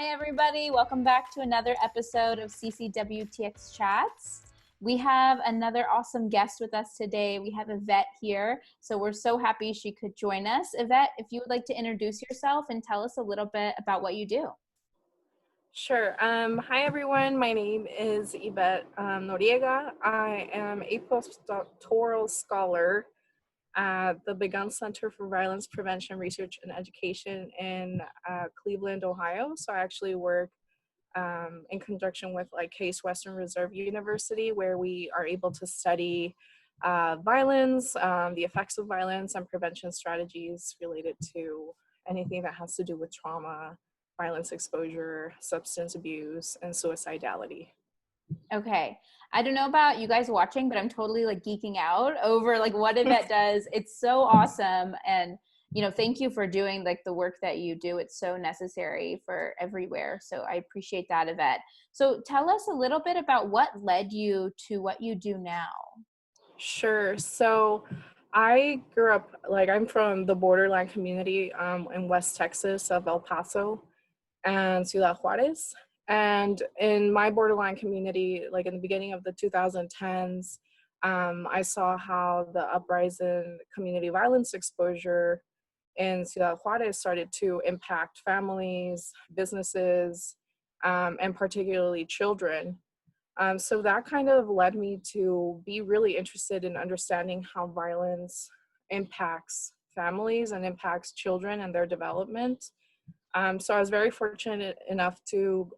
Hi, everybody. Welcome back to another episode of CCWTX Chats. We have another awesome guest with us today. We have Ivette here, so we're so happy she could join us. Ivette, if you would like to introduce yourself and tell us a little bit about what you do. Sure. Hi, everyone. My name is Ivette Noriega. I am a Post-Doctoral Scholar at the Begun Center for Violence Prevention Research and Education in Cleveland, Ohio. So I actually work in conjunction with Case Western Reserve University, where we are able to study violence, the effects of violence, and prevention strategies related to anything that has to do with trauma, violence exposure, substance abuse, and suicidality. Okay. I don't know about you guys watching, but I'm totally geeking out over what Ivette does. It's so awesome. And, thank you for doing the work that you do. It's so necessary for everywhere. So I appreciate that, Ivette. So tell us a little bit about what led you to what you do now. Sure. So I grew up, I'm from the borderline community in West Texas of El Paso and Ciudad Juarez. And in my borderline community, in the beginning of the 2010s, I saw how the uprise in community violence exposure in Ciudad Juarez started to impact families, businesses, and particularly children. So that kind of led me to be really interested in understanding how violence impacts families and impacts children and their development. So I was very fortunate enough to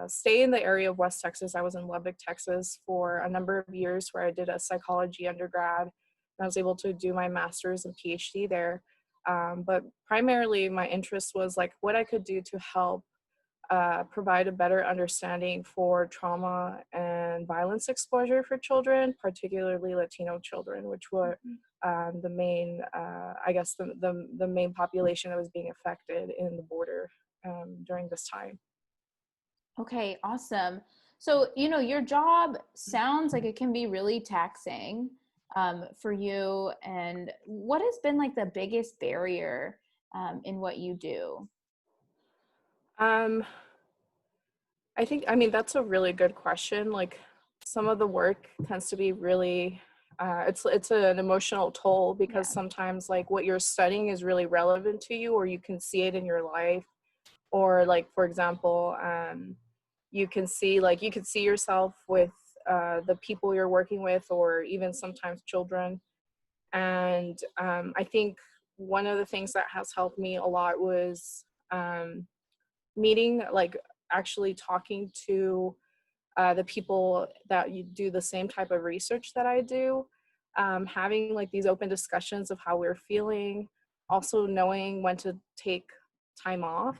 stay in the area of West Texas. I was in Lubbock, Texas for a number of years where I did a psychology undergrad. And I was able to do my master's and PhD there. But primarily my interest was what I could do to help provide a better understanding for trauma and violence exposure for children, particularly Latino children, which were the main, the main population that was being affected in the border during this time. Okay, awesome. So, your job sounds like it can be really taxing for you. And what has been the biggest barrier in what you do? That's a really good question. Some of the work tends to be really, it's an emotional toll because sometimes what you're studying is really relevant to you, or you can see it in your life, or for example, you can see yourself with the people you're working with, or even sometimes children. And I think one of the things that has helped me a lot was meeting, actually talking to the people that you do the same type of research that I do, having these open discussions of how we're feeling, also knowing when to take time off,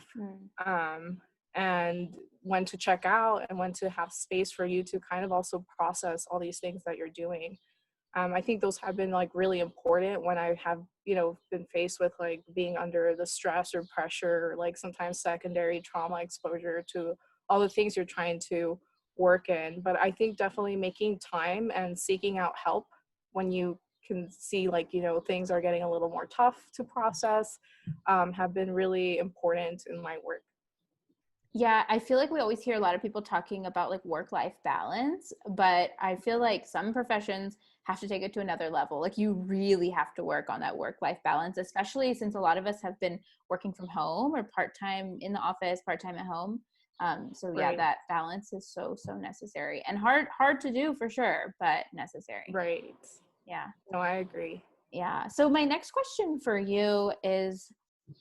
and when to check out, and when to have space for you to kind of also process all these things that you're doing. I think those have been really important when I have, been faced with being under the stress or pressure, sometimes secondary trauma exposure to all the things you're trying to work in. But I think definitely making time and seeking out help when you can see things are getting a little more tough to process have been really important in my work. Yeah, I feel we always hear a lot of people talking about work-life balance, but I feel some professions have to take it to another level. You really have to work on that work-life balance, especially since a lot of us have been working from home or part-time in the office, part-time at home. So yeah, Right. that balance is so necessary and hard to do for sure, but necessary. Right. Yeah. No, I agree. Yeah. So my next question for you is,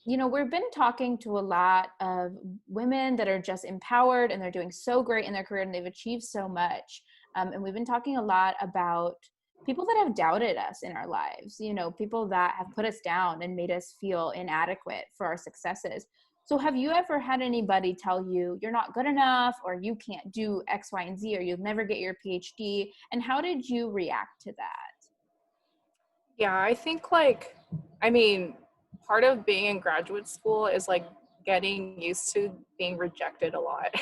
we've been talking to a lot of women that are just empowered and they're doing so great in their career and they've achieved so much. And we've been talking a lot about people that have doubted us in our lives, people that have put us down and made us feel inadequate for our successes. So have you ever had anybody tell you you're not good enough, or you can't do X, Y, and Z, or you'll never get your PhD? And how did you react to that? Yeah, I think part of being in graduate school is getting used to being rejected a lot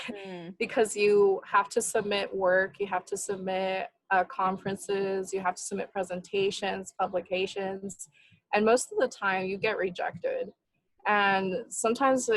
because you have to submit work, you have to submit conferences, you have to submit presentations, publications, and most of the time you get rejected. And sometimes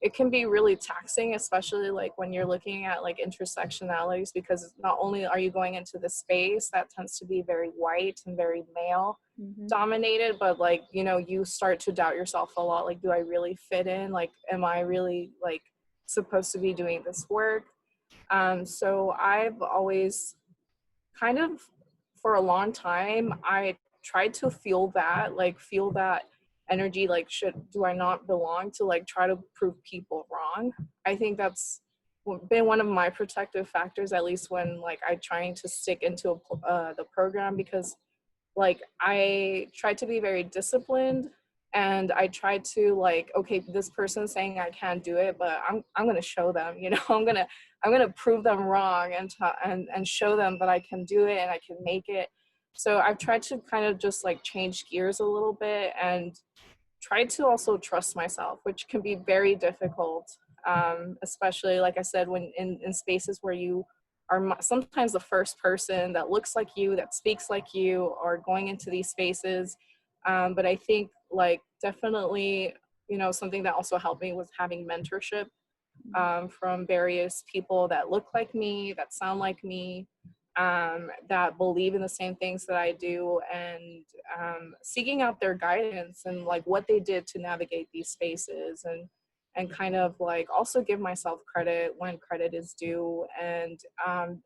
it can be really taxing, especially like when you're looking at like intersectionalities, because not only are you going into the space that tends to be very white and very male dominated, but like, you know, you start to doubt yourself a lot. Like, do I really fit in? Like, am I really like supposed to be doing this work? So I've always kind of, for a long time, I tried to feel that energy, like, do I not belong, to like try to prove people wrong. I think that's been one of my protective factors, at least when like I trying to stick into the program, because like I tried to be very disciplined, and I tried to like, okay, this person's saying I can't do it, but I'm gonna show them, you know, I'm gonna prove them wrong, and show them that I can do it and I can make it. So I've tried to kind of just like change gears a little bit, and try to also trust myself, which can be very difficult, especially like I said, when in spaces where you are sometimes the first person that looks like you, that speaks like you, or going into these spaces. But I think like definitely, you know, something that also helped me was having mentorship, from various people that look like me, that sound like me, that believe in the same things that I do, and seeking out their guidance and like what they did to navigate these spaces, and kind of like also give myself credit when credit is due, and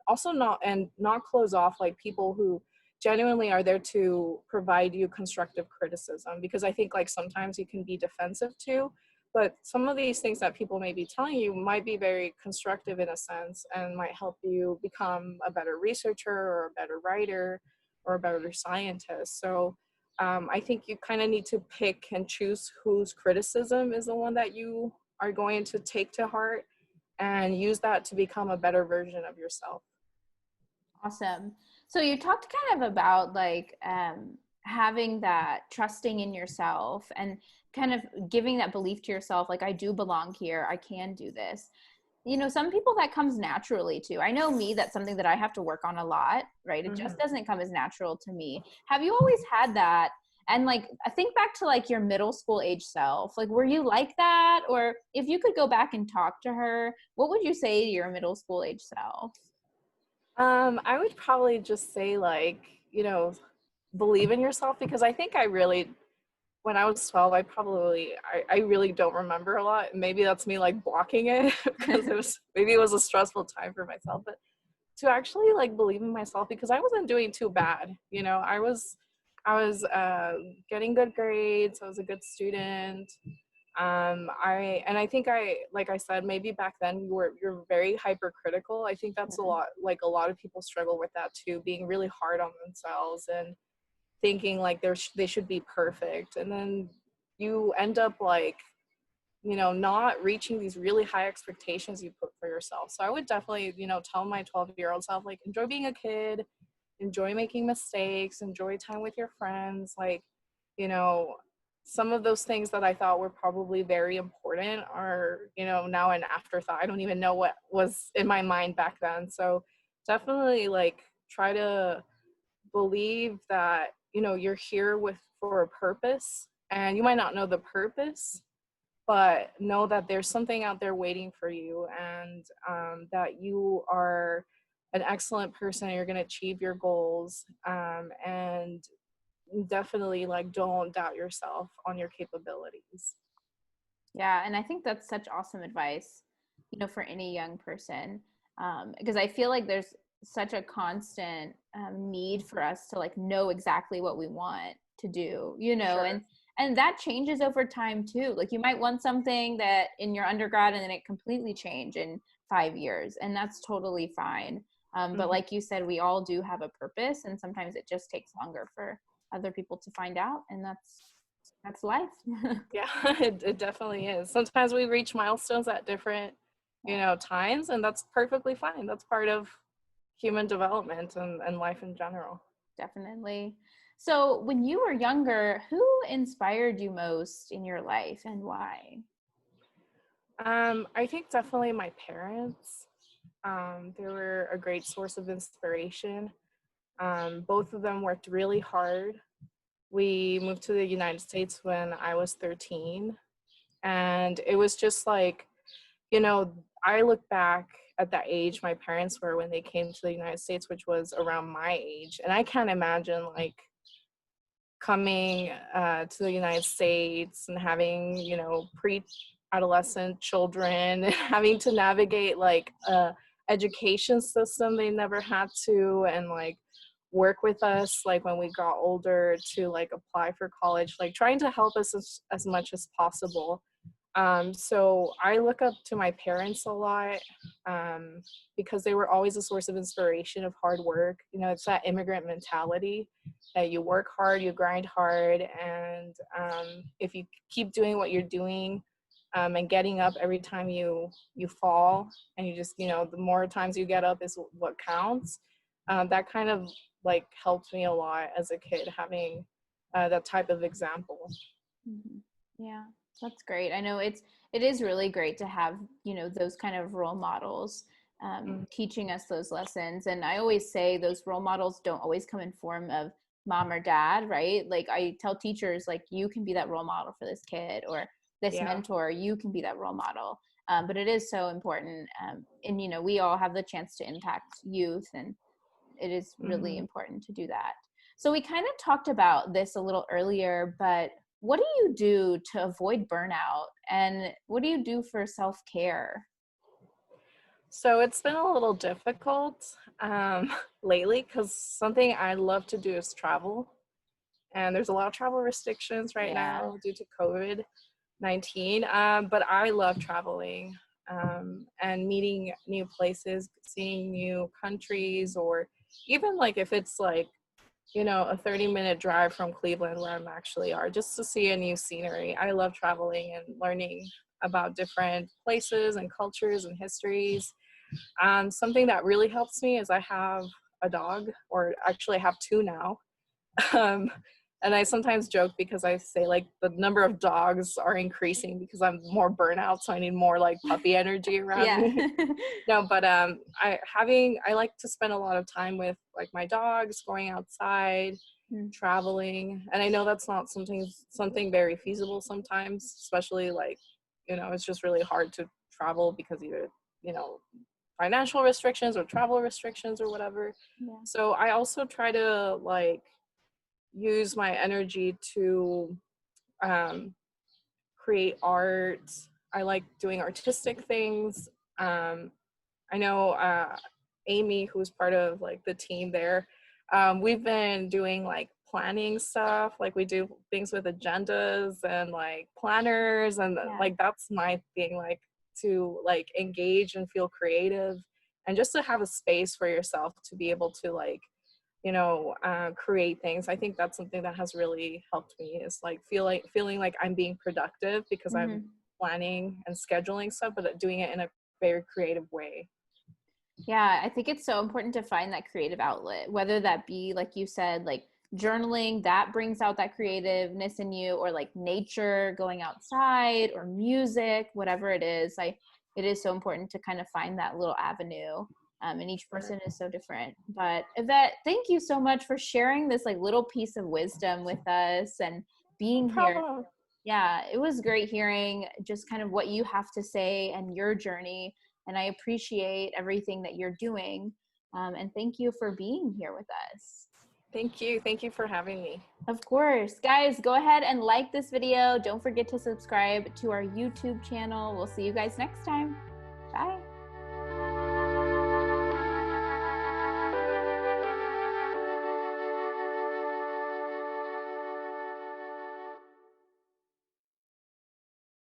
also not close off like people who genuinely are there to provide you constructive criticism, because I think like sometimes you can be defensive too, but some of these things that people may be telling you might be very constructive in a sense, and might help you become a better researcher or a better writer or a better scientist. So I think you kind of need to pick and choose whose criticism is the one that you are going to take to heart, and use that to become a better version of yourself. Awesome. So you talked kind of about like having that trusting in yourself and kind of giving that belief to yourself, like, I do belong here, I can do this. You know, some people that comes naturally too. I know me, that's something that I have to work on a lot, right? It just doesn't come as natural to me. Have you always had that? And like, I think back to like your middle school age self, like, were you like that? Or if you could go back and talk to her, what would you say to your middle school age self? I would probably just say like, you know, believe in yourself, because I think I really, when I was 12, I really don't remember a lot. Maybe that's me like blocking it because maybe it was a stressful time for myself, but to actually like believe in myself, because I wasn't doing too bad. You know, I was getting good grades. I was a good student. I think like I said, maybe back then you're very hypercritical. I think that's a lot, like a lot of people struggle with that too, being really hard on themselves and thinking like they should be perfect, and then you end up like, you know, not reaching these really high expectations you put for yourself. So I would definitely, you know, tell my 12-year-old self, like, enjoy being a kid, enjoy making mistakes, enjoy time with your friends. Like, you know, some of those things that I thought were probably very important are, you know, now an afterthought. I don't even know what was in my mind back then. So definitely like try to believe that, you know, you're here for a purpose, and you might not know the purpose, but know that there's something out there waiting for you, and that you are an excellent person, you're going to achieve your goals, and definitely like don't doubt yourself on your capabilities. Yeah, and I think that's such awesome advice, you know, for any young person, because I feel like there's such a constant need for us to like know exactly what we want to do, you know, Sure. and that changes over time too. Like, you might want something that in your undergrad, and then it completely change in 5 years, and that's totally fine. But like you said, we all do have a purpose, and sometimes it just takes longer for other people to find out, and that's life. Yeah, it definitely is. Sometimes we reach milestones at different, you know, times, and that's perfectly fine. That's part of human development and life in general. Definitely. So, when you were younger, who inspired you most in your life and why? I think definitely my parents. They were a great source of inspiration. Both of them worked really hard. We moved to the United States when I was 13, And it was just like, you know, I look back at that age my parents were when they came to the United States, which was around my age. And I can't imagine like coming to the United States and having, you know, pre-adolescent children, having to navigate like a education system they never had to, and like work with us like when we got older to like apply for college, like trying to help us as much as possible. So I look up to my parents a lot, because they were always a source of inspiration of hard work. You know, it's that immigrant mentality that you work hard, you grind hard, and if you keep doing what you're doing, and getting up every time you fall, and you just, you know, the more times you get up is what counts. That kind of like helped me a lot as a kid, having that type of example. Mhm. Yeah, that's great. I know it is really great to have, you know, those kind of role models teaching us those lessons. And I always say those role models don't always come in form of mom or dad, right? Like I tell teachers, like, you can be that role model for this kid, or this Yeah. mentor, you can be that role model. But it is so important. And, you know, we all have the chance to impact youth, and it is really important to do that. So we kind of talked about this a little earlier, but what do you do to avoid burnout, and what do you do for self-care? So it's been a little difficult lately, because something I love to do is travel. And there's a lot of travel restrictions right Yeah. now due to COVID-19. But I love traveling, and meeting new places, seeing new countries, or even like if it's like, you know, a 30-minute drive from Cleveland where I'm actually are, just to see a new scenery. I love traveling and learning about different places and cultures and histories. Something that really helps me is I have a dog, or actually I have two now. Um, and I sometimes joke because I say like the number of dogs are increasing because I'm more burnout, so I need more like puppy energy around Yeah. me. No, but I like to spend a lot of time with like my dogs, going outside, traveling. And I know that's not something very feasible sometimes, especially like, you know, it's just really hard to travel because either, you know, financial restrictions or travel restrictions or whatever. Yeah. So I also try to like use my energy to um, create art. I like doing artistic things. I know Amy, who's part of like the team there, we've been doing like planning stuff. Like we do things with agendas and like planners, and Yeah. like that's my thing, like to like engage and feel creative, and just to have a space for yourself to be able to like, you know, create things. I think that's something that has really helped me, is like feeling like I'm being productive because I'm planning and scheduling stuff, but doing it in a very creative way. Yeah, I think it's so important to find that creative outlet, whether that be, like you said, like journaling, that brings out that creativeness in you, or like nature, going outside, or music, whatever it is. It is so important to kind of find that little avenue. And each person is so different. But Yvette, thank you so much for sharing this like little piece of wisdom with us and No being here. problem. Yeah, it was great hearing just kind of what you have to say and your journey. And I appreciate everything that you're doing. And thank you for being here with us. Thank you. Thank you for having me. Of course. Guys, go ahead and like this video. Don't forget to subscribe to our YouTube channel. We'll see you guys next time. Bye.